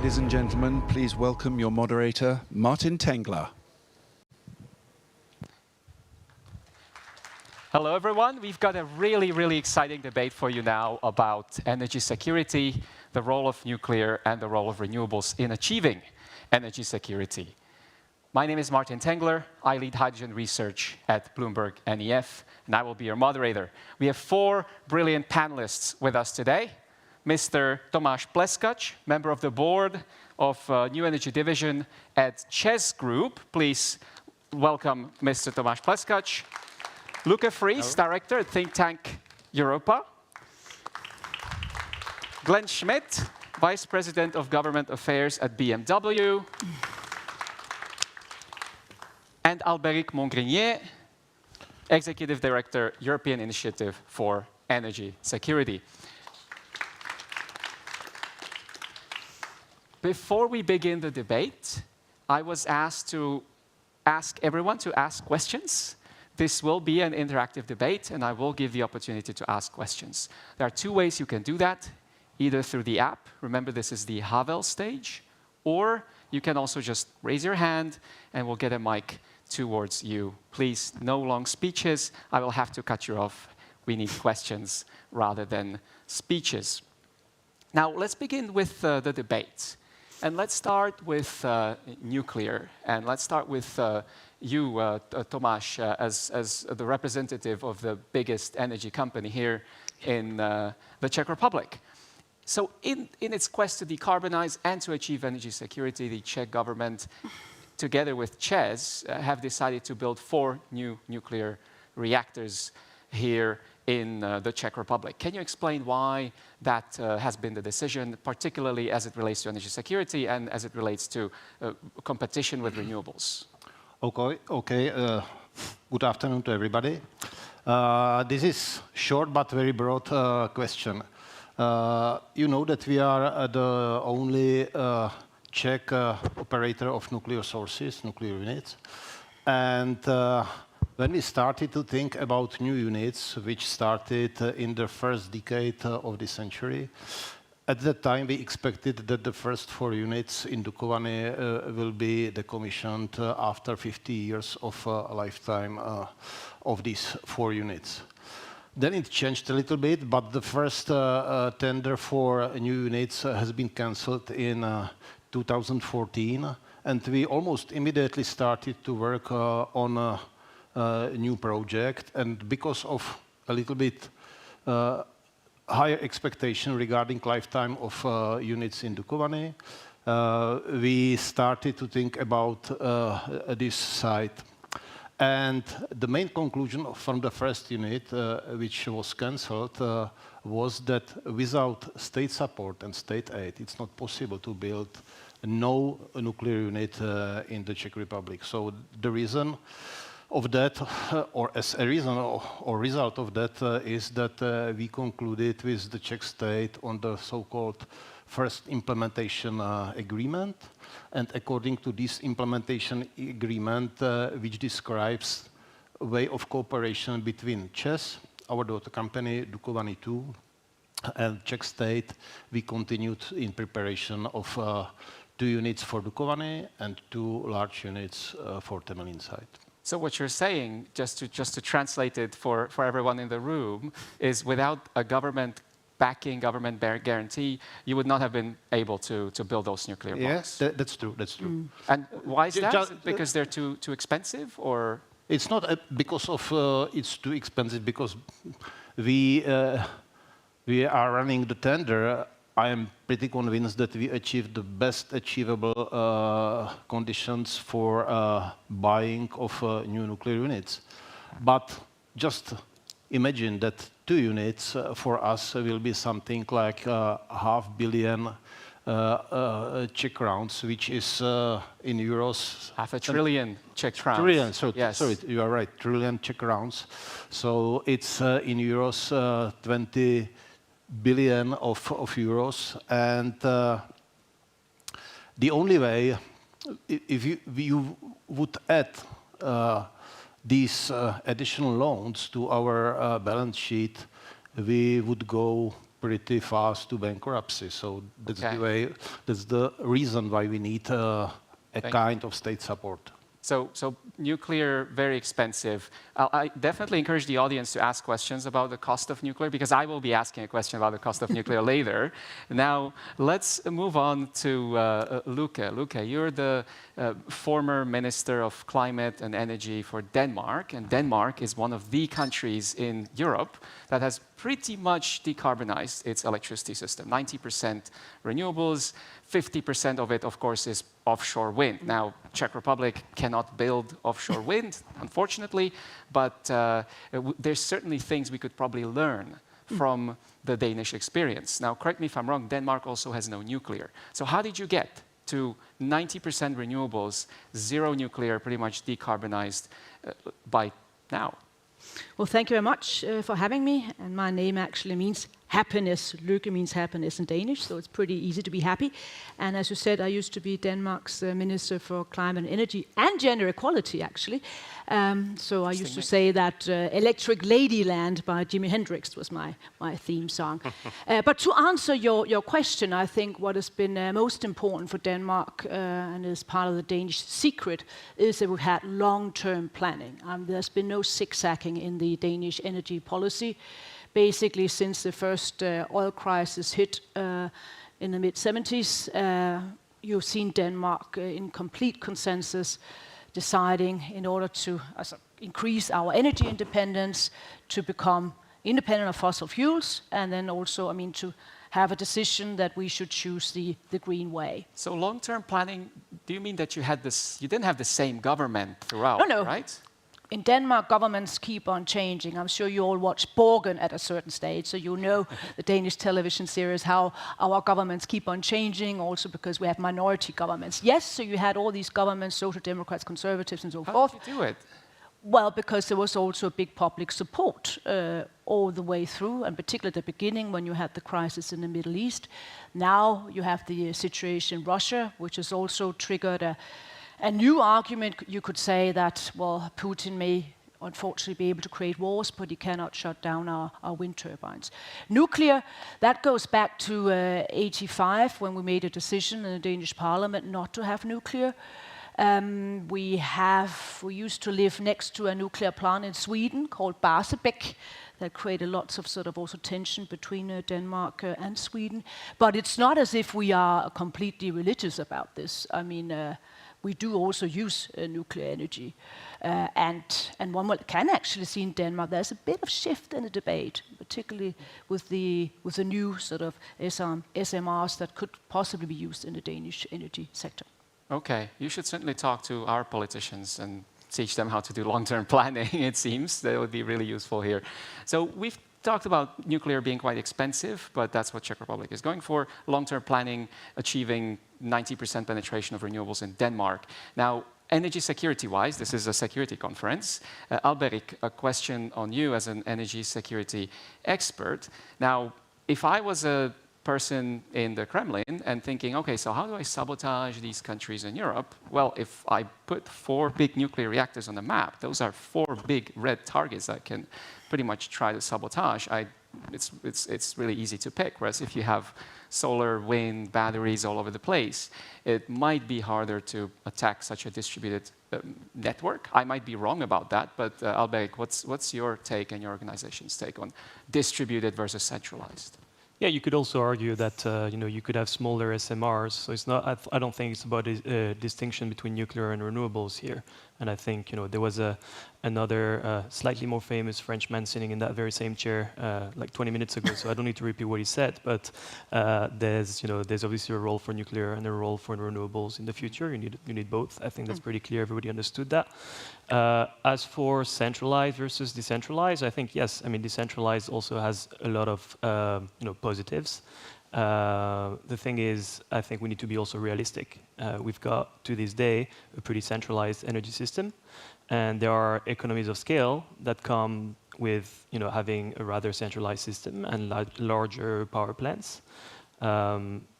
Ladies and gentlemen, please welcome your moderator, Martin Tengler. Hello, everyone. We've got a really exciting debate for you now about energy security, the role of nuclear, and the role of renewables in achieving energy security. My name is Martin Tengler. I lead hydrogen research at Bloomberg NEF, and I will be your moderator. We have 4 brilliant panelists with us today. Mr. Tomáš Pleskač, member of the board of New Energy Division at ČEZ Group. Please welcome Mr. Tomáš Pleskač. Lykke Friis, director at think tank Europa. Glenn Schmidt, vice president of government affairs at BMW. And Albéric Mongrenier, executive director, European Initiative for Energy Security. Before we begin the debate, I was asked to ask everyone to ask questions. This will be an interactive debate, and I will give the opportunity to ask questions. There are 2 ways you can do that, either through the app. Remember, this is the Havel stage. Or you can also just raise your hand, and we'll get a mic towards you. Please, no long speeches. I will have to cut you off. We need questions rather than speeches. Now, let's begin with the debate. And let's start with nuclear. And let's start with you, Tomáš, as the representative of the biggest energy company here in the Czech Republic. So in its quest to decarbonize and to achieve energy security, the Czech government, together with ČEZ, have decided to build 4 new nuclear reactors here in the Czech Republic. Can you explain why that has been the decision, particularly as it relates to energy security and as it relates to competition with renewables? Okay. Good afternoon to everybody. This is short but very broad question. You know that we are the only Czech operator of nuclear sources, nuclear units. And when we started to think about new units, which started in the first decade of the century, at that time we expected that the first 4 units in Dukovany will be decommissioned after 50 years of lifetime of these 4 units. Then it changed a little bit, but the first tender for new units has been cancelled in 2014, and we almost immediately started to work on a new project, and because of a little bit higher expectation regarding lifetime of units in Dukovany, we started to think about this site. And the main conclusion from the first unit, which was cancelled, was that without state support and state aid, it's not possible to build no nuclear unit in the Czech Republic. So the reason of that, or as a reason or result of that, is that we concluded with the Czech state on the so-called first implementation agreement. And according to this implementation agreement, which describes a way of cooperation between ČEZ, our daughter company, Dukovany II, and Czech state, we continued in preparation of 2 units for Dukovany and 2 large units for Temelín site. So what you're saying, just to translate it for everyone in the room, is without a government backing, government guarantee, you would not have been able to build those nuclear blocks. Yes, that's true. That's true. Mm. And why is that? Because they're too expensive, or? It's not because of it's too expensive. Because we are running the tender. I am pretty convinced that we achieved the best achievable conditions for buying of new nuclear units. But just imagine that 2 units for us will be something like $500 million Czech crowns, which is in euros. $500 billion Czech crowns. Trillion, yes. Sorry, you are right, trillion Czech crowns. So it's in euros 20 billion of euros, and the only way, if you would add these additional loans to our balance sheet, we would go pretty fast to bankruptcy. So that's the way. That's the reason why we need a kind of state support. So nuclear, very expensive. I definitely encourage the audience to ask questions about the cost of nuclear, because I will be asking a question about the cost of nuclear later. Now, let's move on to Lykke. Lykke, you're the former Minister of Climate and Energy for Denmark, and Denmark is one of the countries in Europe that has pretty much decarbonized its electricity system. 90% renewables, 50% of it, of course, is offshore wind. Now, Czech Republic cannot build offshore wind, unfortunately, but there's certainly things we could probably learn from the Danish experience. Now, correct me if I'm wrong, Denmark also has no nuclear. So how did you get to 90% renewables, zero nuclear, pretty much decarbonized by now? Well, thank you very much for having me. And my name actually means happiness. Lykke means happiness in Danish, so it's pretty easy to be happy. And as you said, I used to be Denmark's Minister for Climate and Energy and Gender Equality, actually. So I used to say that Electric Ladyland by Jimi Hendrix was my theme song. But to answer your question, I think what has been most important for Denmark and is part of the Danish secret is that we've had long-term planning. There's been no zigzagging in the Danish energy policy. Basically, since the first oil crisis hit in the mid-70s, you've seen Denmark in complete consensus deciding in order to increase our energy independence, to become independent of fossil fuels, and then also, to have a decision that we should choose the green way. So long-term planning, do you mean that you didn't have the same government throughout, no. Right? In Denmark, governments keep on changing. I'm sure you all watch Borgen at a certain stage, so you know the Danish television series, how our governments keep on changing, also because we have minority governments. Yes, so you had all these governments, social democrats, conservatives, and so forth. How did you do it? Well, because there was also a big public support all the way through, and particularly at the beginning when you had the crisis in the Middle East. Now you have the situation in Russia, which has also triggered a new argument. You could say that, well, Putin may unfortunately be able to create wars, but he cannot shut down our wind turbines. Nuclear, that goes back to 85, when we made a decision in the Danish parliament not to have nuclear. We used to live next to a nuclear plant in Sweden called Barsebäck that created lots of sort of also tension between Denmark and Sweden. But it's not as if we are completely religious about this. We do also use nuclear energy. And one can actually see in Denmark there's a bit of shift in the debate, particularly with the new sort of SMRs that could possibly be used in the Danish energy sector. Okay, you should certainly talk to our politicians and teach them how to do long-term planning, it seems. That would be really useful here. So we've talked about nuclear being quite expensive, but that's what Czech Republic is going for. Long-term planning, achieving 90% penetration of renewables in Denmark. Now, energy security-wise, this is a security conference. Albéric, a question on you as an energy security expert. Now, if I was a person in the Kremlin and thinking, okay, so how do I sabotage these countries in Europe? Well, if I put 4 big nuclear reactors on the map, those are 4 big red targets I can pretty much try to sabotage. It's really easy to pick. Whereas if you have solar, wind, batteries all over the place, it might be harder to attack such a distributed network. I might be wrong about that, but Albéric, what's your take and your organization's take on distributed versus centralized? Yeah, you could also argue that you could have smaller SMRs. So it's not. I don't think it's about a distinction between nuclear and renewables here. And I think there was another slightly more famous Frenchman sitting in that very same chair like 20 minutes ago. So I don't need to repeat what he said. But there's obviously a role for nuclear and a role for renewables in the future. You need both. I think that's pretty clear. Everybody understood that. As for centralized versus decentralized, I think yes. Decentralized also has a lot of positives. The thing is, I think we need to be also realistic. We've got, to this day, a pretty centralized energy system, and there are economies of scale that come with having a rather centralized system and larger power plants.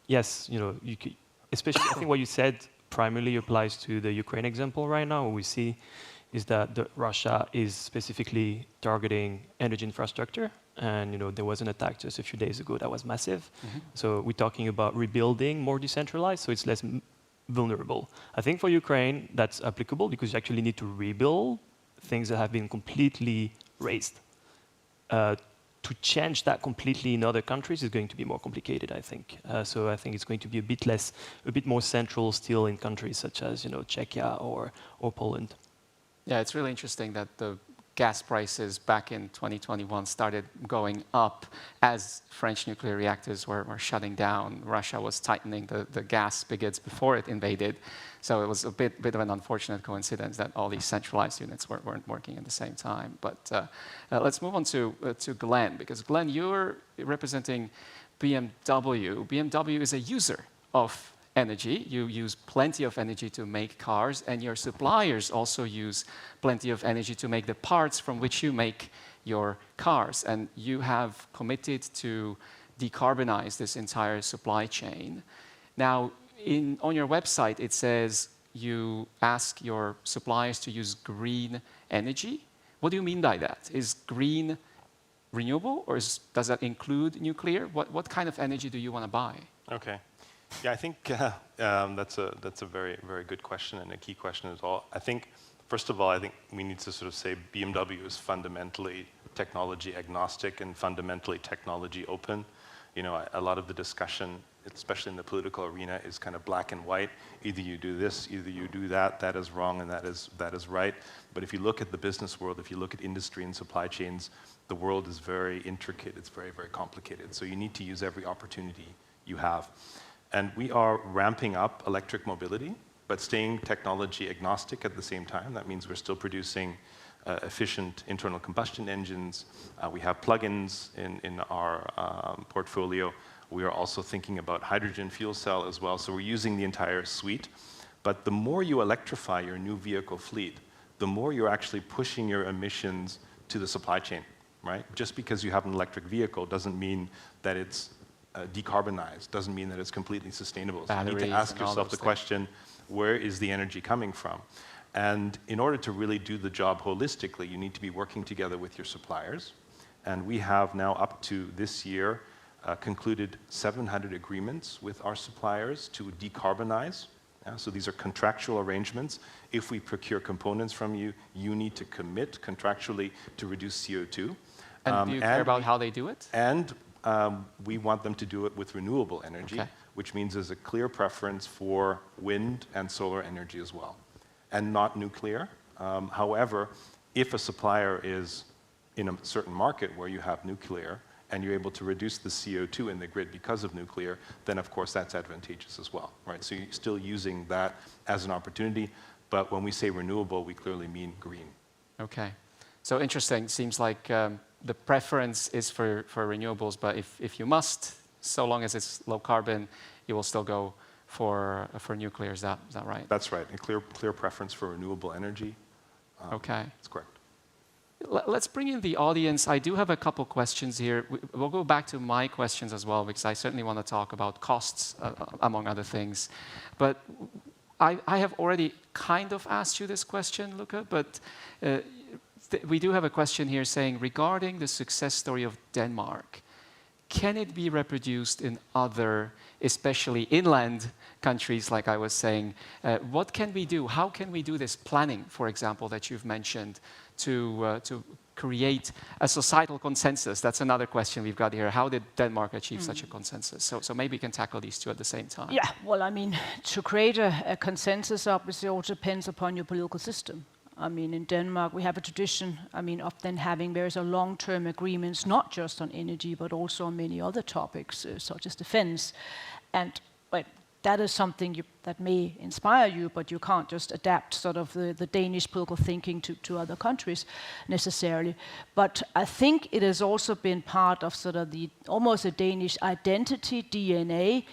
Yes, you could, especially I think what you said primarily applies to the Ukraine example right now. What we see is that Russia is specifically targeting energy infrastructure. And there was an attack just a few days ago that was massive. So we're talking about rebuilding more decentralized, so it's less vulnerable. I think for Ukraine, that's applicable because you actually need to rebuild things that have been completely razed. To change that completely in other countries is going to be more complicated, I think. So I think it's going to be a bit more central still in countries such as Czechia or Poland. Yeah, it's really interesting that the gas prices back in 2021 started going up as French nuclear reactors were shutting down. Russia was tightening the gas spigots before it invaded. So it was a bit of an unfortunate coincidence that all these centralized units weren't working at the same time. But let's move on to Glenn, because Glenn, you're representing BMW. BMW is a user of energy. You use plenty of energy to make cars, and your suppliers also use plenty of energy to make the parts from which you make your cars. And you have committed to decarbonize this entire supply chain. Now, on your website, it says you ask your suppliers to use green energy. What do you mean by that? Is green renewable, or does that include nuclear? What kind of energy do you want to buy? Okay. Yeah, I think that's a very, very good question and a key question as well. I think, first of all, I think we need to sort of say BMW is fundamentally technology agnostic and fundamentally technology open. A lot of the discussion, especially in the political arena, is kind of black and white. Either you do this, either you do that. That is wrong and that is right. But if you look at the business world, if you look at industry and supply chains, the world is very intricate. It's very, very complicated. So you need to use every opportunity you have. And we are ramping up electric mobility, but staying technology agnostic at the same time. That means we're still producing efficient internal combustion engines. We have plug-ins in our portfolio. We are also thinking about hydrogen fuel cell as well. So we're using the entire suite. But the more you electrify your new vehicle fleet, the more you're actually pushing your emissions to the supply chain, right? Just because you have an electric vehicle doesn't mean that it's decarbonized, doesn't mean that it's completely sustainable. So you need to ask yourself the question, where is the energy coming from? And in order to really do the job holistically, you need to be working together with your suppliers. And we have now, up to this year, concluded 700 agreements with our suppliers to decarbonize. So these are contractual arrangements. If we procure components from you, you need to commit contractually to reduce CO2. And do you care about how they do it? And we want them to do it with renewable energy, which means there's a clear preference for wind and solar energy as well, and not nuclear. However, if a supplier is in a certain market where you have nuclear and you're able to reduce the CO2 in the grid because of nuclear, then of course that's advantageous as well, right? So you're still using that as an opportunity, but when we say renewable, we clearly mean green. Okay, so interesting. Seems like the preference is for renewables, but if you must, so long as it's low carbon, you will still go for nuclear. Is that right? That's right. A clear preference for renewable energy. Okay. That's correct. Let's bring in the audience. I do have a couple questions here. We'll go back to my questions as well, because I certainly want to talk about costs, among other things. But I have already kind of asked you this question, Lykke, but we do have a question here saying, regarding the success story of Denmark, can it be reproduced in other, especially inland countries, like I was saying? What can we do? How can we do this planning, for example, that you've mentioned, to create a societal consensus? That's another question we've got here. How did Denmark achieve such a consensus? So maybe we can tackle these two at the same time. Yeah, well, I mean, to create a consensus obviously also depends upon your political system. I mean, in Denmark, we have a tradition, of then having very long-term agreements, not just on energy, but also on many other topics, such as defense. And that is something that may inspire you, but you can't just adapt sort of the Danish political thinking to other countries necessarily. But I think it has also been part of sort of almost a Danish identity, DNA,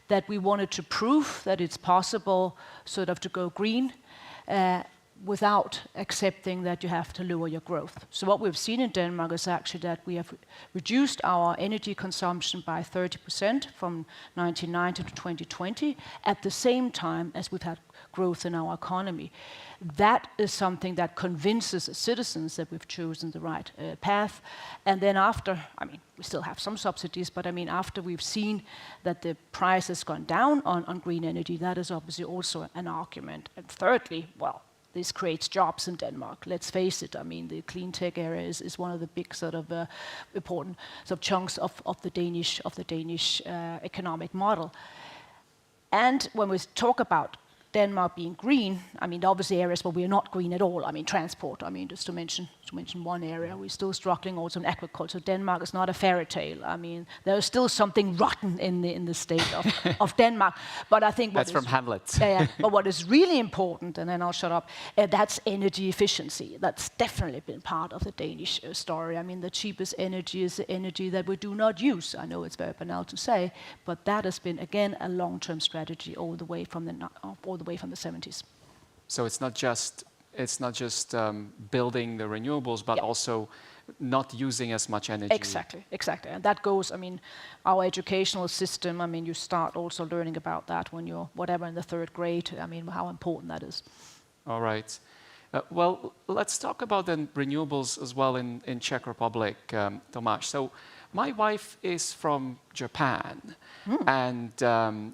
that we wanted to prove that it's possible sort of to go green. without accepting that you have to lower your growth. So what we've seen in Denmark is actually that we have reduced our energy consumption by 30% from 1990 to 2020, at the same time as we've had growth in our economy. That is something that convinces citizens that we've chosen the right path. And then after, I mean, we still have some subsidies, but I mean, after we've seen that the price has gone down on green energy, that is obviously also an argument. And thirdly, well, this creates jobs in Denmark. Let's face it. I mean, the clean tech area is one of the big sort of important sort of chunks of the Danish economic model. And when we talk about Denmark being green, I mean, obviously areas where we are not green at all. I mean, transport. I mean, just to mention one area, we're still struggling also in agriculture. Denmark is not a fairy tale. I mean, there is still something rotten in the state of Denmark. But I think that's from Hamlet. Yeah. But what is really important, and then I'll shut up, that's energy efficiency. That's definitely been part of the Danish story. I mean, the cheapest energy is the energy that we do not use. I know it's very banal to say, but that has been again a long-term strategy all the way from the 70s. So it's not just building the renewables, but also not using as much energy. Exactly. And that goes, I mean, our educational system, I mean, you start also learning about that when you're whatever in the 3rd grade. I mean, how important that is. All right. Well, let's talk about the renewables as well in Czech Republic, Tomáš. So my wife is from Japan, and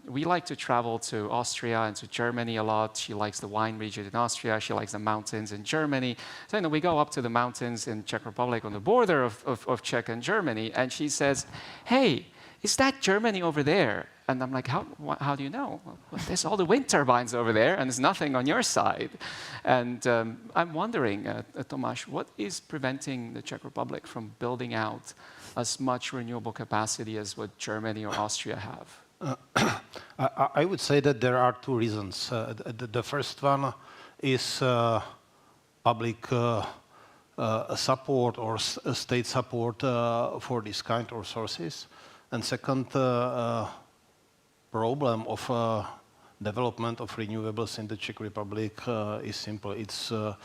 we like to travel to Austria and to Germany a lot. She likes the wine region in Austria. She likes the mountains in Germany. So we go up to the mountains in Czech Republic on the border of Czech and Germany, and she says, "Hey, is that Germany over there?" And I'm like, how do you know? Well, there's all the wind turbines over there, and there's nothing on your side. And I'm wondering, Tomáš, what is preventing the Czech Republic from building out as much renewable capacity as what Germany or Austria have? I would say that there are 2 reasons. The first one is public support or state support for this kind of sources. And second problem of development of renewables in the Czech Republic is simple. It's a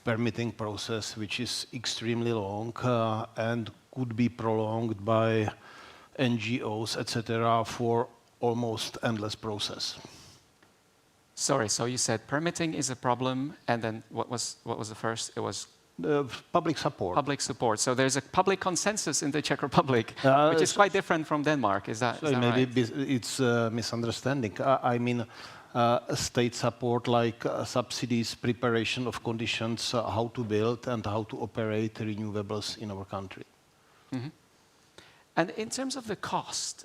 permitting process which is extremely long and could be prolonged by NGOs, etc., for almost endless process. Sorry, so you said permitting is a problem, and then what was the first? It was public support. Public support. So there's a public consensus in the Czech Republic, which is quite different from Denmark. Is that maybe right? It's a misunderstanding. I mean, state support like subsidies, preparation of conditions, how to build and how to operate renewables in our country. Mm-hmm. And in terms of the cost,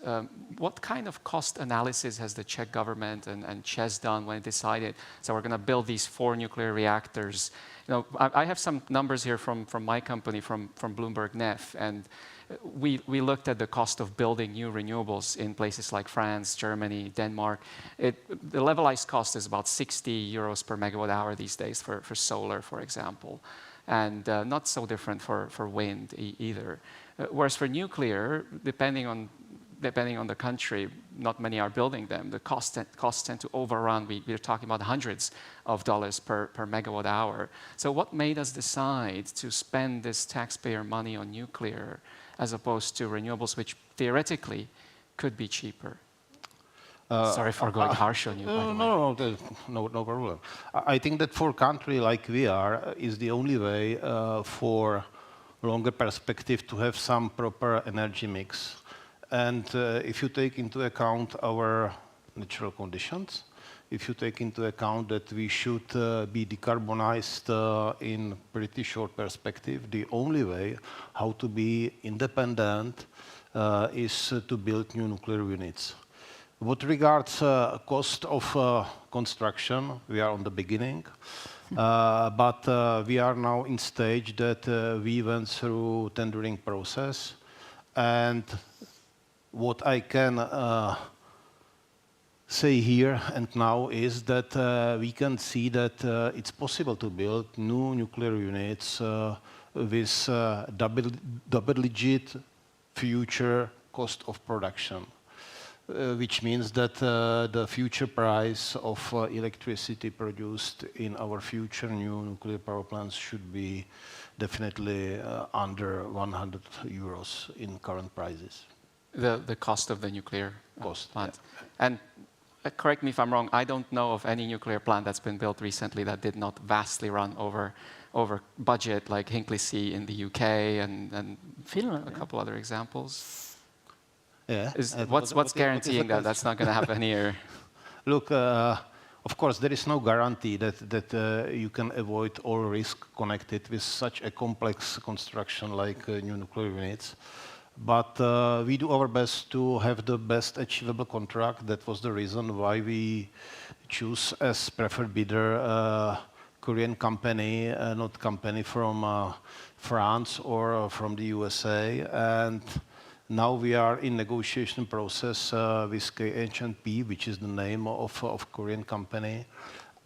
what kind of cost analysis has the Czech government and ČEZ done when it decided, so we're going to build these 4 nuclear reactors? You know, I have some numbers here from my company, from Bloomberg NEF, and we looked at the cost of building new renewables in places like France, Germany, Denmark. The levelized cost is about 60 euros per megawatt hour these days for solar, for example, and not so different for wind either. Whereas for nuclear, depending on the country, not many are building them. The costs tend to overrun. We're talking about hundreds of dollars per megawatt hour. So what made us decide to spend this taxpayer money on nuclear as opposed to renewables, which theoretically could be cheaper? Sorry for going harsh on you, by the way. No problem. I think that for a country like we are, is the only way for longer perspective to have some proper energy mix. And if you take into account our natural conditions, if you take into account that we should be decarbonized in pretty short perspective, the only way how to be independent is to build new nuclear units. What regards cost of construction, we are on the beginning, but we are now in stage that we went through tendering process, and what I can say here and now is that we can see that it's possible to build new nuclear units with double-digit future cost of production. which means that the future price of electricity produced in our future new nuclear power plants should be definitely under 100 euros in current prices. The cost of the nuclear Cost, plant. yeah. And correct me if I'm wrong, I don't know of any nuclear plant that's been built recently that did not vastly run over budget, like Hinkley C in the UK and Finland, a couple other examples. Yeah. What's guaranteeing that that's not going to happen here? Look, of course, there is no guarantee that you can avoid all risk connected with such a complex construction like new nuclear units. But we do our best to have the best achievable contract. That was the reason why we choose as preferred bidder Korean company, not company from France or from the USA. And now we are in negotiation process with KHNP, which is the name of Korean company.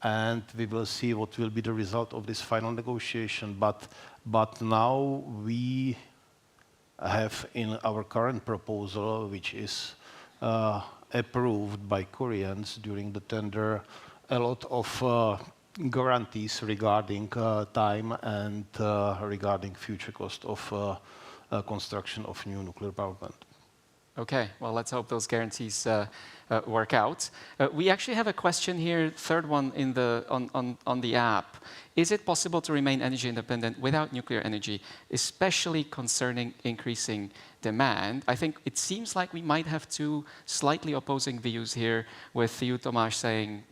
And we will see what will be the result of this final negotiation. But now we have in our current proposal, which is approved by Koreans during the tender, a lot of guarantees regarding time and regarding future cost of construction of new nuclear power plant. Okay, well, let's hope those guarantees work out. We actually have a question here, third one in on the app. Is it possible to remain energy independent without nuclear energy, especially concerning increasing demand? I think it seems like we might have two slightly opposing views here, with you, Tomáš, saying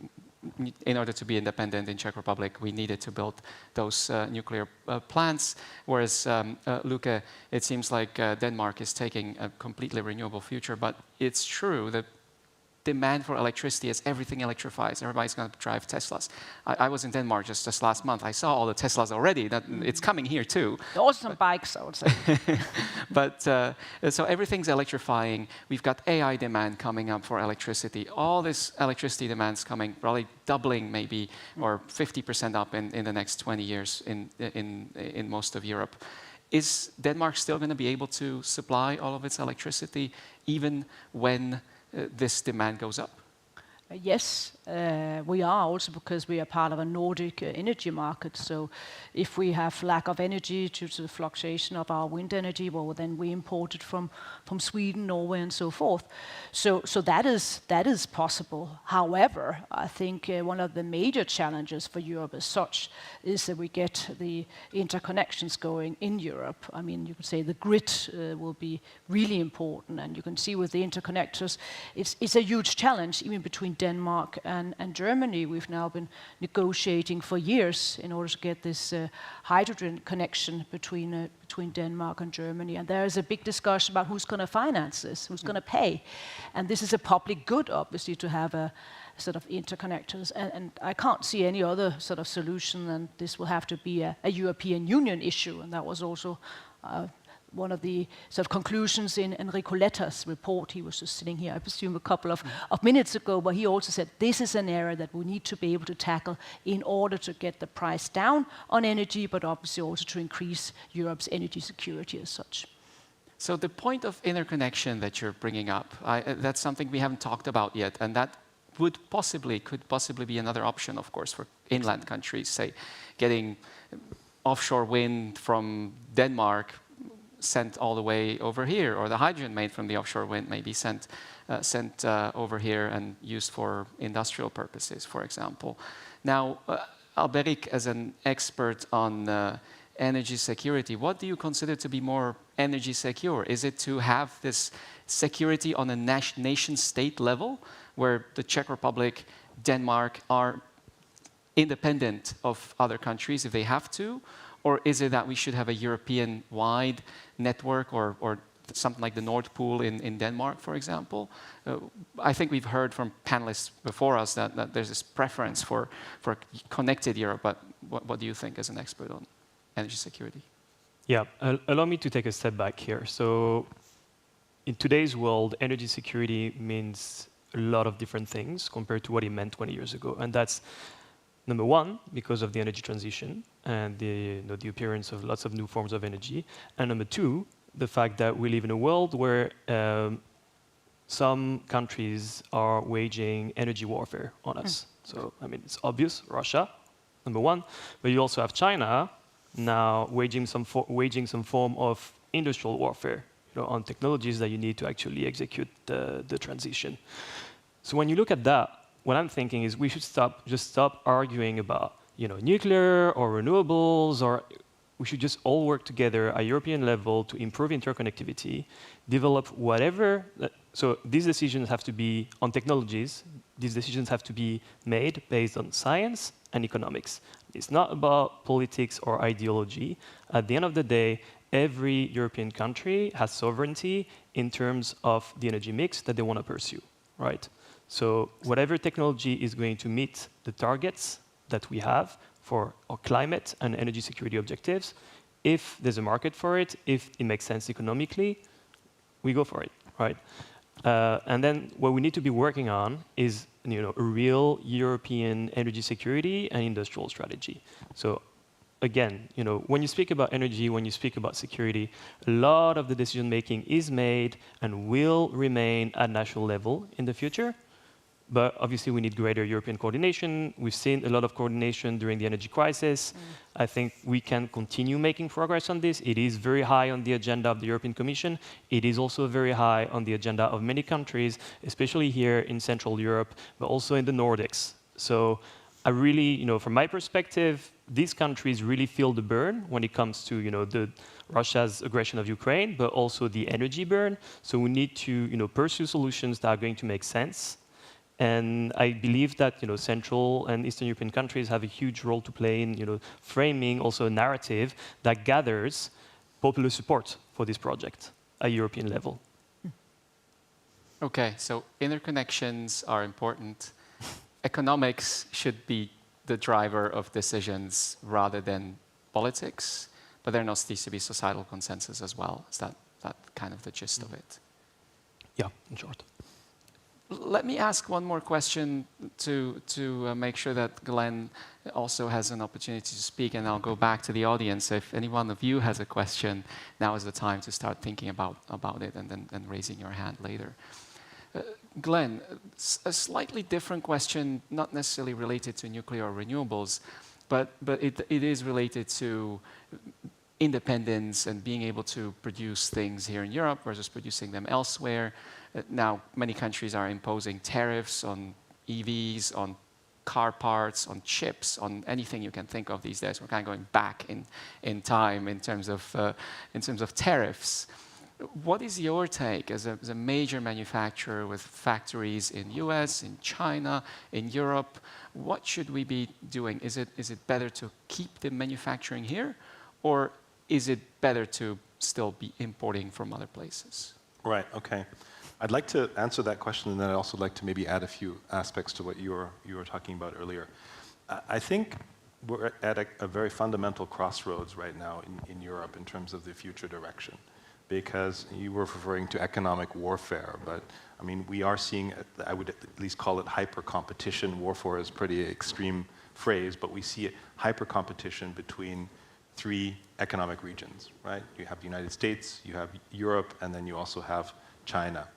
in order to be independent in Czech Republic, we needed to build those nuclear plants, whereas Lykke, it seems like Denmark is taking a completely renewable future, but it's true that demand for electricity as everything electrifies. Everybody's going to drive Teslas. I was in Denmark just last month. I saw all the Teslas already. It's coming here too. There are also some bikes, I would say. But so everything's electrifying. We've got AI demand coming up for electricity. All this electricity demand's coming, probably doubling maybe, or 50% up in the next 20 years in most of Europe. Is Denmark still going to be able to supply all of its electricity even when this demand goes up? Yes, we are also, because we are part of a Nordic energy market. So if we have lack of energy due to the fluctuation of our wind energy, well, then we import it from Sweden, Norway, and so forth. So that is possible. However, I think one of the major challenges for Europe as such is that we get the interconnections going in Europe. I mean, you could say the grid will be really important, and you can see with the interconnectors, it's a huge challenge, even between Denmark and Germany. We've now been negotiating for years in order to get this hydrogen connection between Denmark and Germany. And there is a big discussion about who's going to finance this, who's going to pay. And this is a public good, obviously, to have a sort of interconnectors. And I can't see any other sort of solution, and this will have to be a European Union issue. And that was also one of the sort of conclusions in Enrico Letta's report. He was just sitting here, I presume, a couple of minutes ago, but he also said this is an area that we need to be able to tackle in order to get the price down on energy, but obviously also to increase Europe's energy security as such. So the point of interconnection that you're bringing up, that's something we haven't talked about yet, and that could possibly be another option, of course, for inland countries, say, getting offshore wind from Denmark sent all the way over here, or the hydrogen made from the offshore wind may be sent over here and used for industrial purposes, for example. Now, Albéric, as an expert on energy security, what do you consider to be more energy secure? Is it to have this security on a nation-state level, where the Czech Republic, Denmark are independent of other countries if they have to? Or is it that we should have a European-wide network, or something like the Nord Pool in Denmark, for example? I think we've heard from panelists before us that there's this preference for connected Europe, but what do you think as an expert on energy security? Yeah, allow me to take a step back here. So in today's world, energy security means a lot of different things compared to what it meant 20 years ago. And that's number one, because of the energy transition and the appearance of lots of new forms of energy. And number two, the fact that we live in a world where some countries are waging energy warfare on us. So, I mean, it's obvious, Russia, number one, but you also have China now waging some form of industrial warfare, on technologies that you need to actually execute the transition. So when you look at that, what I'm thinking is we should stop arguing about, nuclear or renewables, or we should just all work together at European level to improve interconnectivity, develop whatever. So these decisions have to be on technologies. These decisions have to be made based on science and economics. It's not about politics or ideology. At the end of the day, every European country has sovereignty in terms of the energy mix that they want to pursue, right? So whatever technology is going to meet the targets that we have for our climate and energy security objectives, if there's a market for it, if it makes sense economically, we go for it, right? And then what we need to be working on is a real European energy security and industrial strategy. So again, when you speak about energy, when you speak about security, a lot of the decision making is made and will remain at national level in the future. But obviously, we need greater European coordination. We've seen a lot of coordination during the energy crisis. I think we can continue making progress on this. It is very high on the agenda of the European Commission. It is also very high on the agenda of many countries, especially here in Central Europe, but also in the Nordics. So I really, from my perspective, these countries really feel the burn when it comes to, Russia's aggression of Ukraine, but also the energy burn. So we need to, pursue solutions that are going to make sense. And I believe that Central and Eastern European countries have a huge role to play in framing also a narrative that gathers popular support for this project at European level. Okay, so interconnections are important. Economics should be the driver of decisions rather than politics, but there needs to be societal consensus as well. Is that kind of the gist of it? Yeah, in short. Let me ask one more question to make sure that Glenn also has an opportunity to speak, and I'll go back to the audience. If any one of you has a question, now is the time to start thinking about it and then raising your hand later. Glenn, a slightly different question, not necessarily related to nuclear or renewables, but it is related to independence and being able to produce things here in Europe versus producing them elsewhere. Now, many countries are imposing tariffs on EVs, on car parts, on chips, on anything you can think of these days. We're kind of going back in time in terms of tariffs. What is your take as a major manufacturer with factories in US, in China, in Europe? What should we be doing? Is it better to keep the manufacturing here, or is it better to still be importing from other places? Right, okay. I'd like to answer that question, and then I'd also like to maybe add a few aspects to what you were talking about earlier. I think we're at a very fundamental crossroads right now in Europe in terms of the future direction, because you were referring to economic warfare, but I mean, we are seeing, I would at least call it hyper-competition. Warfare is a pretty extreme phrase, but we see hyper-competition between three economic regions, right? You have the United States, you have Europe, and then you also have China.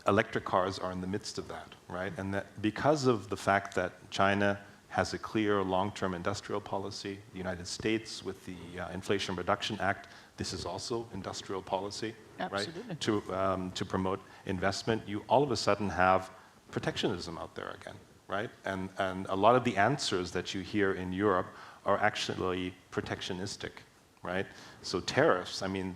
Electric cars are in the midst of that, right? And that because of the fact that China has a clear long-term industrial policy, the United States with the Inflation Reduction Act, this is also industrial policy, Absolutely. right? To promote investment, you all of a sudden have protectionism out there again, right? And a lot of the answers that you hear in Europe are actually protectionistic, right? So tariffs, I mean,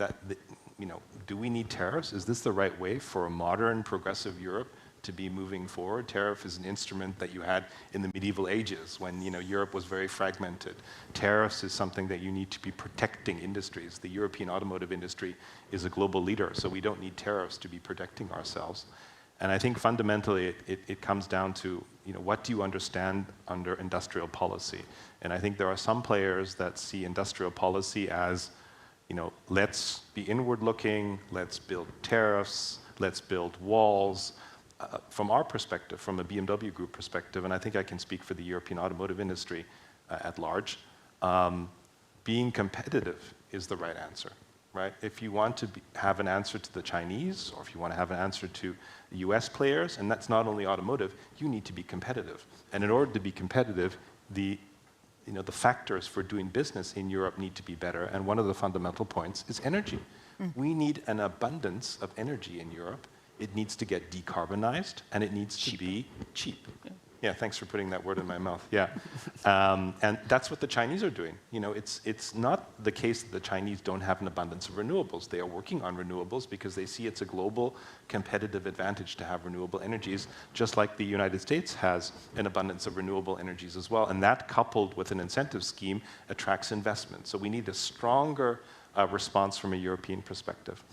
do we need tariffs? Is this the right way for a modern, progressive Europe to be moving forward? Tariff is an instrument that you had in the medieval ages when Europe was very fragmented. Tariffs is something that you need to be protecting industries. The European automotive industry is a global leader, so we don't need tariffs to be protecting ourselves. And I think fundamentally it comes down to what do you understand under industrial policy? And I think there are some players that see industrial policy as let's be inward-looking, let's build tariffs, let's build walls. From our perspective, from a BMW Group perspective, and I think I can speak for the European automotive industry at large, being competitive is the right answer, right? If you want to have an answer to the Chinese, or if you want to have an answer to the US players, and that's not only automotive, you need to be competitive. And in order to be competitive, the factors for doing business in Europe need to be better, and one of the fundamental points is energy. We need an abundance of energy in Europe. It needs to get decarbonized, and it needs to be cheap. Yeah, thanks for putting that word in my mouth. Yeah, and that's what the Chinese are doing. It's not the case that the Chinese don't have an abundance of renewables. They are working on renewables because they see it's a global competitive advantage to have renewable energies, just like the United States has an abundance of renewable energies as well. And that, coupled with an incentive scheme, attracts investment. So we need a stronger response from a European perspective.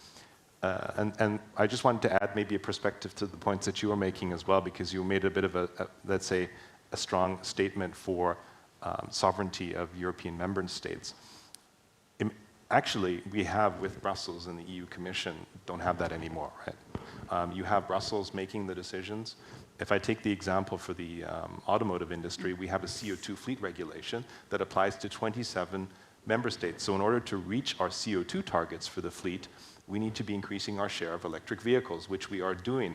And I just wanted to add maybe a perspective to the points that you were making as well, because you made a bit of let's say, a strong statement for sovereignty of European member states. Actually, we have with Brussels and the EU Commission, don't have that anymore, right? You have Brussels making the decisions. If I take the example for the automotive industry, we have a CO2 fleet regulation that applies to 27 member states. So in order to reach our CO2 targets for the fleet, we need to be increasing our share of electric vehicles, which we are doing.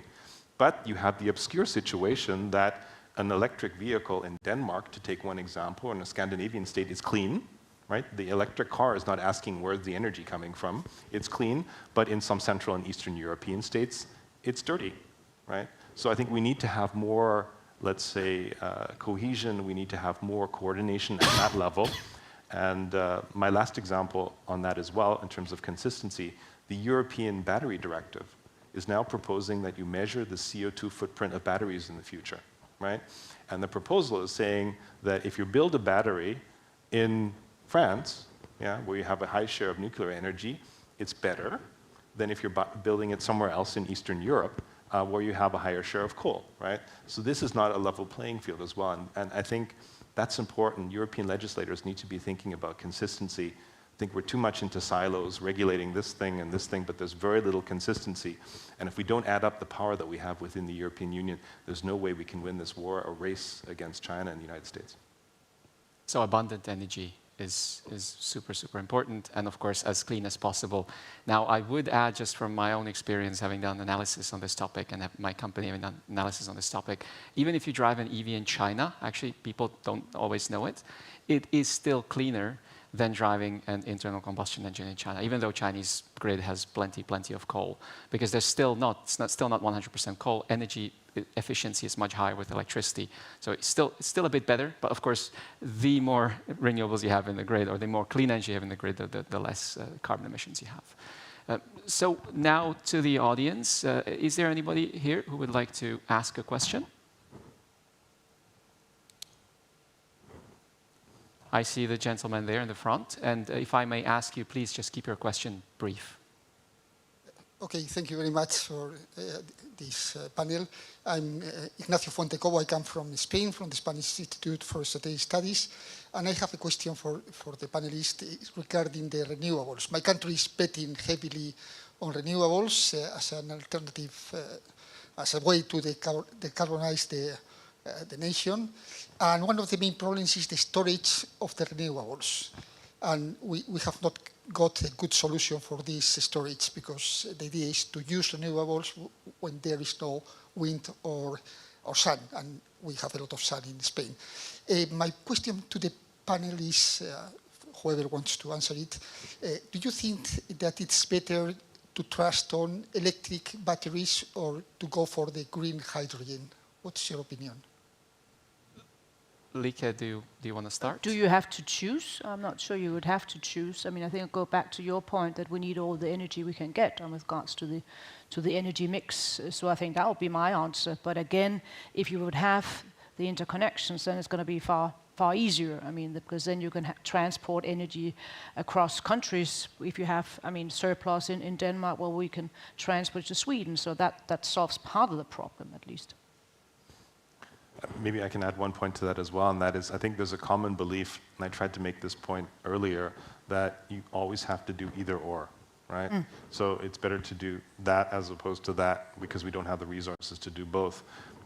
But you have the obscure situation that an electric vehicle in Denmark, to take one example, in a Scandinavian state, is clean, right? The electric car is not asking where's the energy coming from. It's clean, but in some Central and Eastern European states, it's dirty, right? So I think we need to have more, let's say, cohesion. We need to have more coordination at that level. And my last example on that as well, in terms of consistency, the European Battery Directive is now proposing that you measure the CO2 footprint of batteries in the future, right? And the proposal is saying that if you build a battery in France, where you have a high share of nuclear energy, it's better than if you're building it somewhere else in Eastern Europe, where you have a higher share of coal, right? So this is not a level playing field as well. And I think that's important. European legislators need to be thinking about consistency. I think we're too much into silos, regulating this thing and this thing, but there's very little consistency. And if we don't add up the power that we have within the European Union, there's no way we can win this war or race against China and the United States. So abundant energy is super, super important, and of course, as clean as possible. Now, I would add, just from my own experience, having done analysis on this topic and have my company having done analysis on this topic, even if you drive an EV in China, actually, people don't always know it, it is still cleaner than driving an internal combustion engine in China, even though Chinese grid has plenty of coal, because there's still not 100% coal. Energy efficiency is much higher with electricity, so it's still a bit better. But of course, the more renewables you have in the grid, or the more clean energy you have in the grid, the less carbon emissions you have. So now to the audience, is there anybody here who would like to ask a question? I see the gentleman there in the front, and if I may ask you, please just keep your question brief. Okay, thank you very much for this panel. I'm Ignacio Fuentecobo. I come from Spain, from the Spanish Institute for Strategic Studies, and I have a question for the panelists regarding the renewables. My country is betting heavily on renewables as an alternative, as a way to decarbonize the nation. And one of the main problems is the storage of the renewables. And we have not got a good solution for this storage, because the idea is to use renewables when there is no wind or sun, and we have a lot of sun in Spain. My question to the panel is, whoever wants to answer it, do you think that it's better to trust on electric batteries or to go for the green hydrogen? What's your opinion? Lykke, do you want to start? Do you have to choose? I'm not sure you would have to choose. I mean, I think I'll go back to your point that we need all the energy we can get with regards to the energy mix. So I think that would be my answer. But again, if you would have the interconnections, then it's going to be far easier. I mean, because then you can transport energy across countries. If you have, surplus in Denmark, well, we can transport to Sweden. So that solves part of the problem, at least. Maybe I can add one point to that as well, and that is, I think there's a common belief, and I tried to make this point earlier, that you always have to do either or, right? So it's better to do that as opposed to that, because we don't have the resources to do both.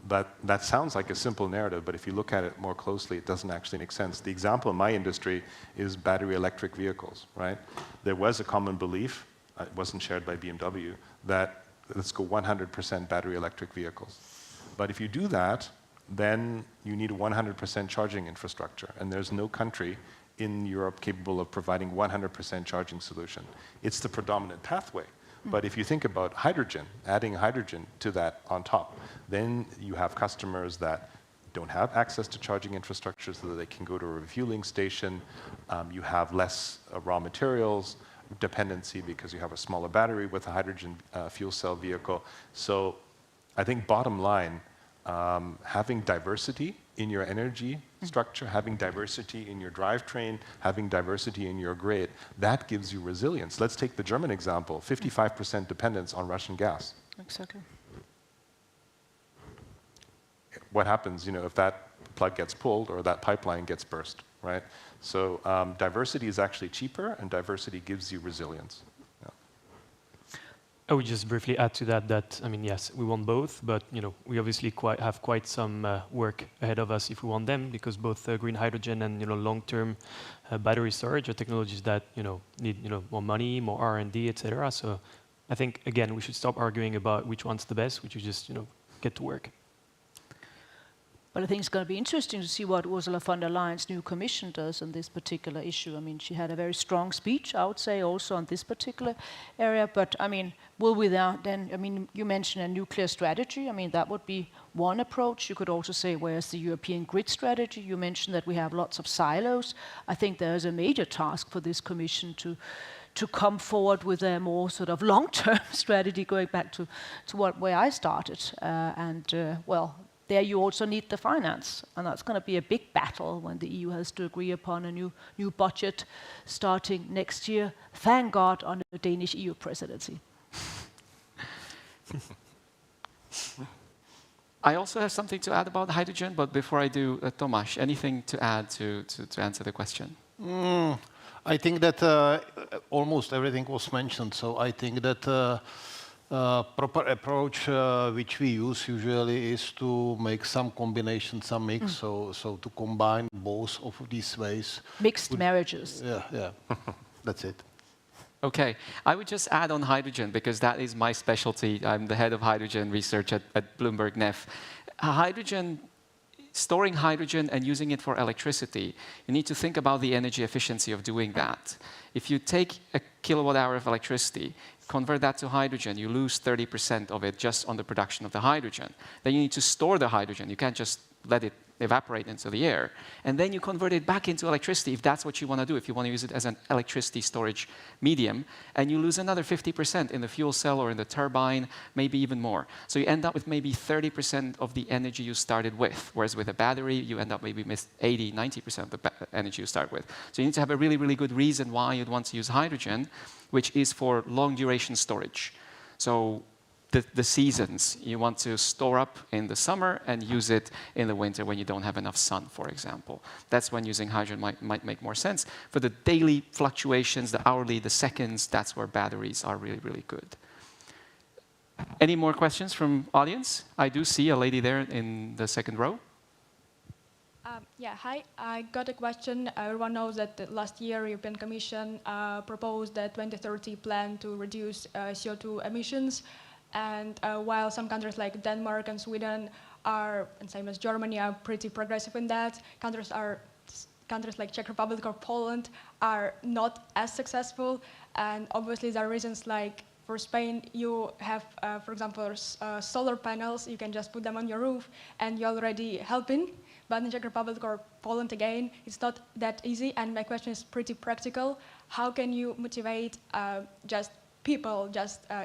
that sounds like a simple narrative, but if you look at it more closely, it doesn't actually make sense. The example in my industry is battery electric vehicles, right? There was a common belief, it wasn't shared by BMW, that let's go 100% battery electric vehicles. But if you do that, then you need a 100% charging infrastructure, and there's no country in Europe capable of providing 100% charging solution. It's the predominant pathway. But if you think about hydrogen, adding hydrogen to that on top, then you have customers that don't have access to charging infrastructure so that they can go to a refueling station. You have less raw materials dependency because you have a smaller battery with a hydrogen fuel cell vehicle. So I think bottom line, having diversity in your energy structure, having diversity in your drivetrain, having diversity in your grid, that gives you resilience. Let's take the German example, 55% dependence on Russian gas. Exactly. What happens, if that plug gets pulled or that pipeline gets burst, right? So diversity is actually cheaper, and diversity gives you resilience. I would just briefly add to that, I mean, yes, we want both, but we obviously have quite some work ahead of us if we want them, because both green hydrogen and long-term battery storage are technologies that need more money, more R&D, etc. So I think again we should stop arguing about which one's the best. We should just get to work. But I think it's going to be interesting to see what Ursula von der Leyen's new commission does on this particular issue. I mean, she had a very strong speech, I would say, also on this particular area. But I mean, will we then, I mean, you mentioned a nuclear strategy. I mean, that would be one approach. You could also say, where's the European grid strategy? You mentioned that we have lots of silos. I think there is a major task for this commission to come forward with a more sort of long-term strategy, going back to where I started. Well, there you also need the finance, and that's going to be a big battle when the EU has to agree upon a new budget starting next year. Thank God on the Danish EU presidency. I also have something to add about hydrogen, but before I do, Tomáš, anything to add to answer the question? I think that almost everything was mentioned, so I think that proper approach which we use usually is to make some combination, some mix, so to combine both of these ways. Mixed marriages. Yeah, that's it. Okay, I would just add on hydrogen, because that is my specialty. I'm the head of hydrogen research at Bloomberg NEF. Storing hydrogen and using it for electricity, you need to think about the energy efficiency of doing that. If you take a kilowatt hour of electricity, convert that to hydrogen, you lose 30% of it just on the production of the hydrogen. Then you need to store the hydrogen. You can't just let it evaporate into the air. And then you convert it back into electricity if that's what you want to do, if you want to use it as an electricity storage medium, and you lose another 50% in the fuel cell or in the turbine, maybe even more. So you end up with maybe 30% of the energy you started with, whereas with a battery, you end up maybe with 80, 90% of the energy you start with. So you need to have a really, really good reason why you'd want to use hydrogen, which is for long duration storage. So the seasons. You want to store up in the summer and use it in the winter when you don't have enough sun, for example. That's when using hydrogen might make more sense. For the daily fluctuations, the hourly, the seconds, that's where batteries are really, really good. Any more questions from audience? I do see a lady there in the second row. Yeah, hi. I got a question. Everyone knows that last year European Commission proposed a 2030 plan to reduce CO2 emissions. And while some countries like Denmark and Sweden are, and same as Germany, are pretty progressive in that, countries like Czech Republic or Poland are not as successful. And obviously there are reasons like, for Spain, you have, for example, solar panels. You can just put them on your roof and you're already helping. But in Czech Republic or Poland, again, it's not that easy. And my question is pretty practical. How can you motivate just people,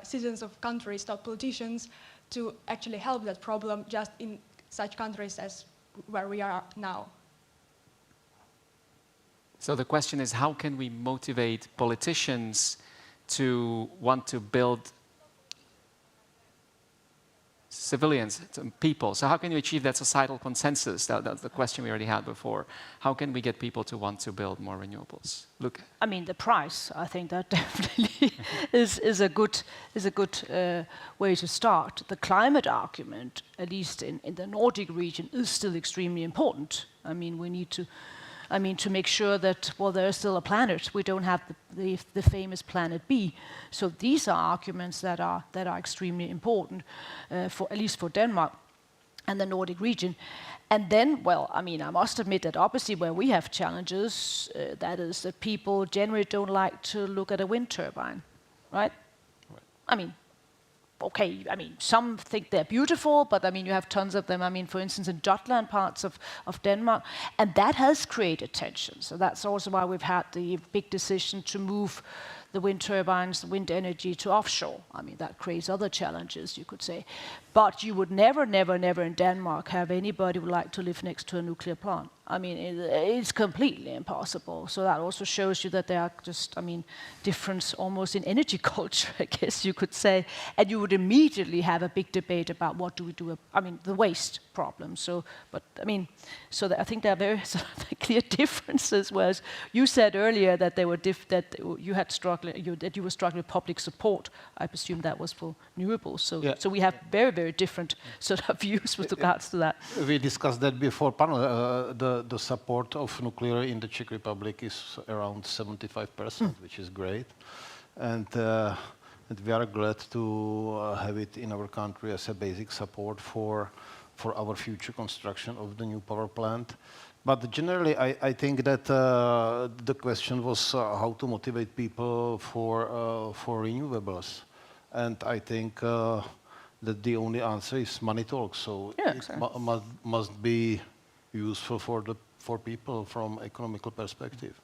citizens of countries, not politicians, to actually help that problem just in such countries as where we are now? So the question is, how can we motivate politicians to want to build? civilians, people. So how can you achieve that societal consensus? That's the question we already had before. How can we get people to want to build more renewables? Look. I mean, the price, I think that definitely is a good way to start. The climate argument, at least in the Nordic region, is still extremely important. I mean, we need to make sure that, well, there is still a planet. We don't have the famous planet B. So these are arguments that are extremely important, for at least for Denmark and the Nordic region. And then, well, I mean, I must admit that obviously where we have challenges, that is that people generally don't like to look at a wind turbine, right? I mean, okay, I mean, some think they're beautiful, but I mean, you have tons of them. I mean, for instance, in Jutland, parts of Denmark, and that has created tension. So that's also why we've had the big decision to move the wind turbines, the wind energy to offshore. I mean, that creates other challenges, you could say. But you would never, never, never in Denmark have anybody who would like to live next to a nuclear plant. I mean, it's completely impossible. So that also shows you that there are just, I mean, difference almost in energy culture, I guess you could say. And you would immediately have a big debate about what do we do, I mean, the waste problem. So, but I mean, so I think there are very sort of clear differences. Whereas you said earlier that they were that you had that you were struggling with public support. I presume that was for renewables. So, yeah. So we have very, very different sort of views with regards to that. We discussed that before panel. The support of nuclear in the Czech Republic is around 75%, which is great, and we are glad to have it in our country as a basic support for our future construction of the new power plant. But generally, I think that the question was how to motivate people for renewables, and I think that the only answer is money talks. So yeah, exactly. It must be useful for people from economical perspective.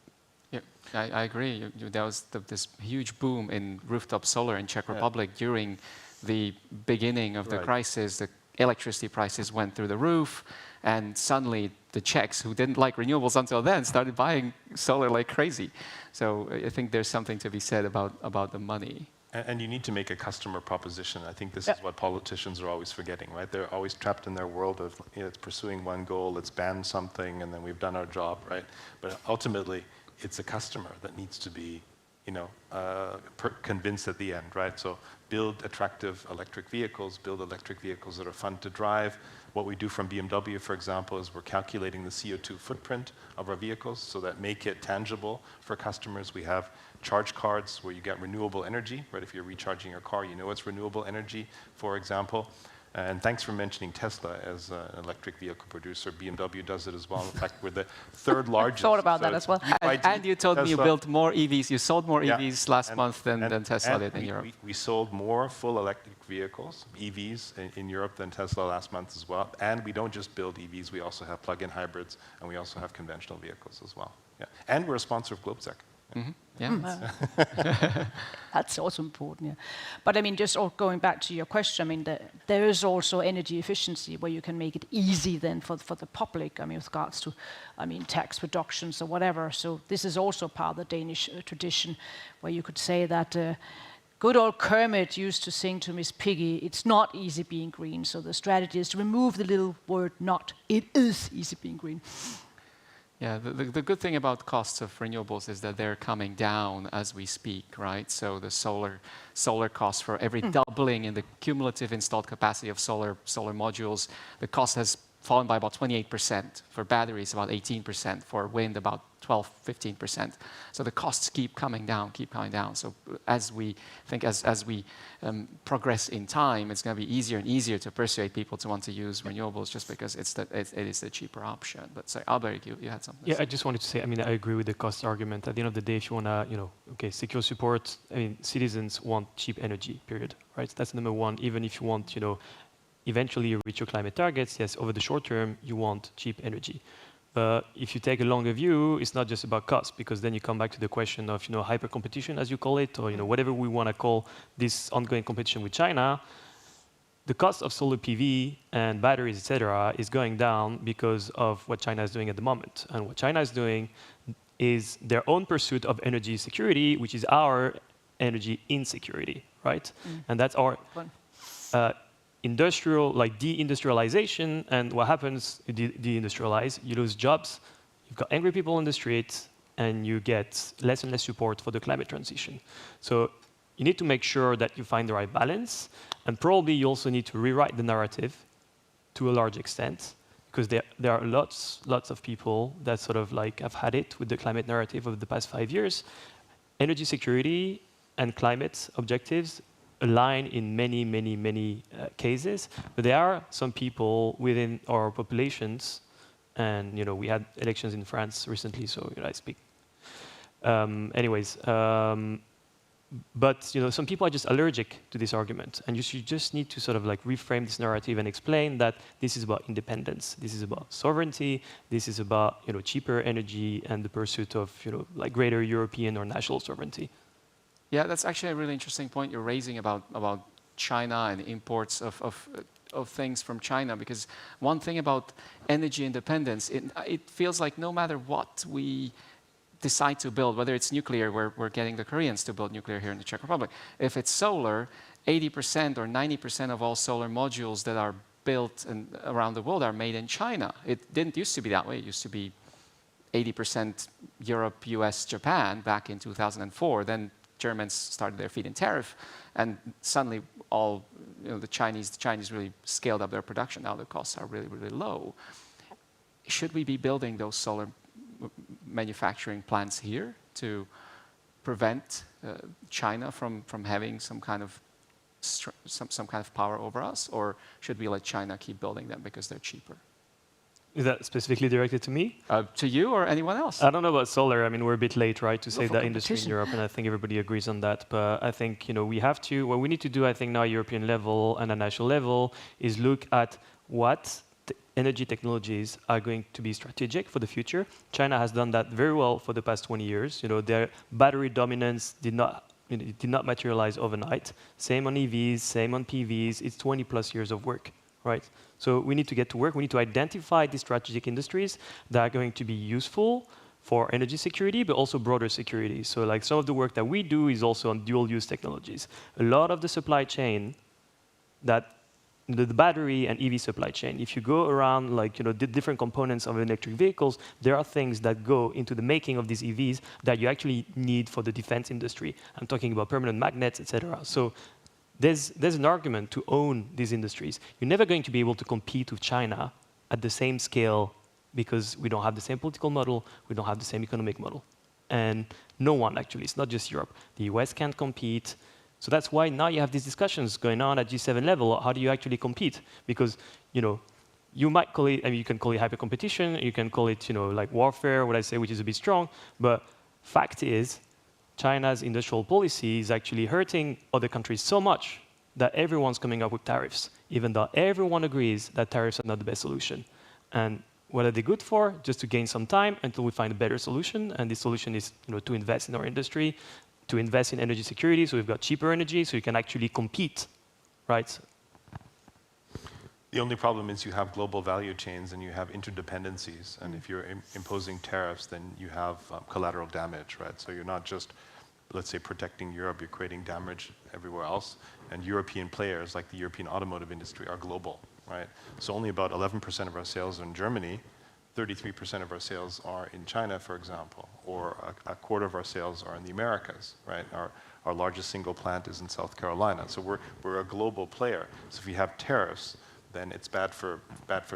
Yeah, I agree. There was this huge boom in rooftop solar in Czech Republic during the beginning of the crisis. The electricity prices went through the roof, and suddenly the Czechs, who didn't like renewables until then, started buying solar like crazy. So I think there's something to be said about the money. And you need to make a customer proposition. I think this is what politicians are always forgetting, right? They're always trapped in their world of pursuing one goal, let's ban something, and then we've done our job, right? But ultimately, it's a customer that needs to be, convinced at the end, right? So build attractive electric vehicles that are fun to drive. What we do from BMW, for example, is we're calculating the CO2 footprint of our vehicles so that make it tangible for customers. We have charge cards where you get renewable energy, right? If you're recharging your car, you know it's renewable energy, for example. And thanks for mentioning Tesla as an electric vehicle producer. BMW does it as well. In fact, we're the third largest. Thought about that as well. And you told me you built more EVs. You sold more EVs last month than Tesla did in Europe. We sold more full electric vehicles, EVs, in Europe than Tesla last month as well. And we don't just build EVs. We also have plug-in hybrids, and we also have conventional vehicles as well. Yeah. And we're a sponsor of Globsec. Mm-hmm. Yeah. That's also important, yeah. But I mean, just going back to your question, I mean, there is also energy efficiency where you can make it easy then for the public, I mean, with regards to, I mean, tax reductions or whatever. So this is also part of the Danish tradition where you could say that good old Kermit used to sing to Miss Piggy, it's not easy being green. So the strategy is to remove the little word not. It is easy being green. Yeah, the good thing about costs of renewables is that they're coming down as we speak, right? So the solar cost for every doubling in the cumulative installed capacity of solar modules, the cost has fallen by about 28%. For batteries, about 18%. For wind, about 12-15%. So the costs keep coming down. So as we progress in time, it's going to be easier and easier to persuade people to want to use renewables just because it is the cheaper option. But sorry, Albéric, you had something. Yeah, I just wanted to say, I mean, I agree with the cost argument. At the end of the day, if you want to, secure support, I mean, citizens want cheap energy, period, right? That's number one. Even if you want, eventually you reach your climate targets, yes, over the short term, you want cheap energy. But if you take a longer view, it's not just about cost, because then you come back to the question of, hyper competition, as you call it, or whatever we want to call this ongoing competition with China. The cost of solar PV and batteries, etc., is going down because of what China is doing at the moment. And what China is doing is their own pursuit of energy security, which is our energy insecurity, right? And that's our deindustrialization, and what happens, you deindustrialize, you lose jobs, you've got angry people on the street, and you get less and less support for the climate transition. So you need to make sure that you find the right balance, and probably you also need to rewrite the narrative to a large extent, because there are lots of people that sort of like have had it with the climate narrative over the past 5 years. Energy security and climate objectives align in many cases, but there are some people within our populations, and we had elections in France recently, so I speak. But some people are just allergic to this argument, and you just need to sort of like reframe this narrative and explain that this is about independence, this is about sovereignty, this is about cheaper energy and the pursuit of like greater European or national sovereignty. Yeah, that's actually a really interesting point you're raising about China and imports of things from China, because one thing about energy independence, it feels like no matter what we decide to build, whether it's nuclear, we're getting the Koreans to build nuclear here in the Czech Republic. If it's solar, 80% or 90% of all solar modules that are built around the world are made in China. It didn't used to be that way. It used to be 80% Europe, US, Japan back in 2004. Then Germans started their feed-in tariff, and suddenly all the Chinese really scaled up their production. Now the costs are really low. Should we be building those solar manufacturing plants here to prevent China from having some kind of power over us, or should we let China keep building them because they're cheaper? Is that specifically directed to me? To you or anyone else? I don't know about solar. I mean, we're a bit late, right, to save that industry in Europe, and I think everybody agrees on that. But I think we have to. What we need to do, I think, now, European level and a national level, is look at what energy technologies are going to be strategic for the future. China has done that very well for the past 20 years. Their battery dominance did not materialize overnight. Same on EVs, same on PVs. It's 20+ years of work, right? So we need to get to work. We need to identify these strategic industries that are going to be useful for energy security, but also broader security. So like some of the work that we do is also on dual-use technologies. A lot of the supply chain the battery and EV supply chain, if you go around the different components of electric vehicles, there are things that go into the making of these EVs that you actually need for the defense industry. I'm talking about permanent magnets, etc. So there's an argument to own these industries. You're never going to be able to compete with China at the same scale because we don't have the same political model, we don't have the same economic model. And no one, actually, it's not just Europe. The US can't compete. So that's why now you have these discussions going on at G7 level. How do you actually compete? Because you might call it, you can call it hyper competition, you can call it like warfare, what I say, which is a bit strong. But fact is, China's industrial policy is actually hurting other countries so much that everyone's coming up with tariffs, even though everyone agrees that tariffs are not the best solution. And what are they good for? Just to gain some time until we find a better solution. And this solution is to invest in our industry, to invest in energy security, so we've got cheaper energy, so you can actually compete, right? The only problem is you have global value chains and you have interdependencies, and if you're imposing tariffs, then you have collateral damage, right? So you're not just, let's say, protecting Europe, you're creating damage everywhere else, and European players, like the European automotive industry, are global, right? So only about 11% of our sales are in Germany, 33% of our sales are in China, for example, or a quarter of our sales are in the Americas, right? Our largest single plant is in South Carolina. So we're a global player. So if you have tariffs, then it's bad for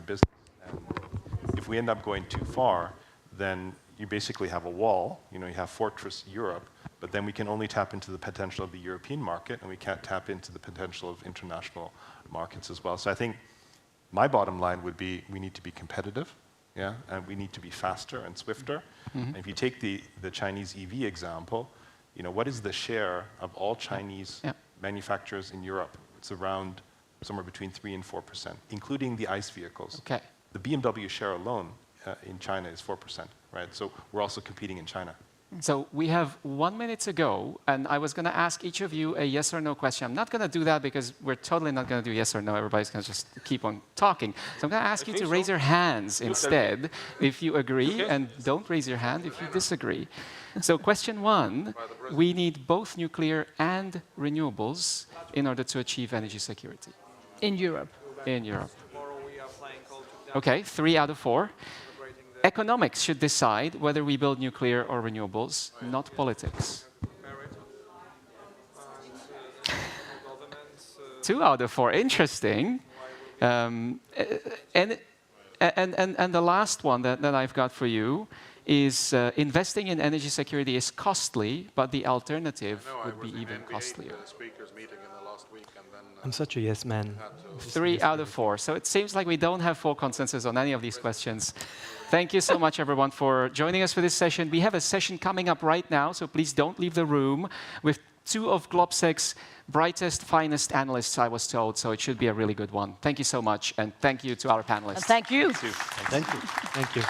business. And if we end up going too far, then you basically have a wall. You have Fortress Europe, but then we can only tap into the potential of the European market, and we can't tap into the potential of international markets as well. So I think my bottom line would be we need to be competitive. Yeah, and we need to be faster and swifter. And if you take the Chinese EV example, what is the share of all Chinese manufacturers in Europe? It's around somewhere between 3% and 4%, including the ICE vehicles. Okay. The BMW share alone in China is 4%, right? So we're also competing in China. So we have 1 minute to go, and I was going to ask each of you a yes or no question. I'm not going to do that because we're totally not going to do yes or no. Everybody's going to just keep on talking. So I'm going to ask you to raise your hands instead if you agree, and don't raise your hand if you disagree. So question 1, we need both nuclear and renewables in order to achieve energy security. in Europe. In Europe. Okay, 3 out of 4. Economics should decide whether we build nuclear or renewables, not politics. 2 out of 4. Interesting. And the last one that I've got for you is investing in energy security is costly, but the alternative would be even costlier. I'm such a yes man. 3 out of 4. So it seems like we don't have full consensus on any of these questions. Thank you so much, everyone, for joining us for this session. We have a session coming up right now, so please don't leave the room, with 2 of Globsec's brightest, finest analysts, I was told, so it should be a really good one. Thank you so much, and thank you to our panelists. And thank you. Thank you. Thank you.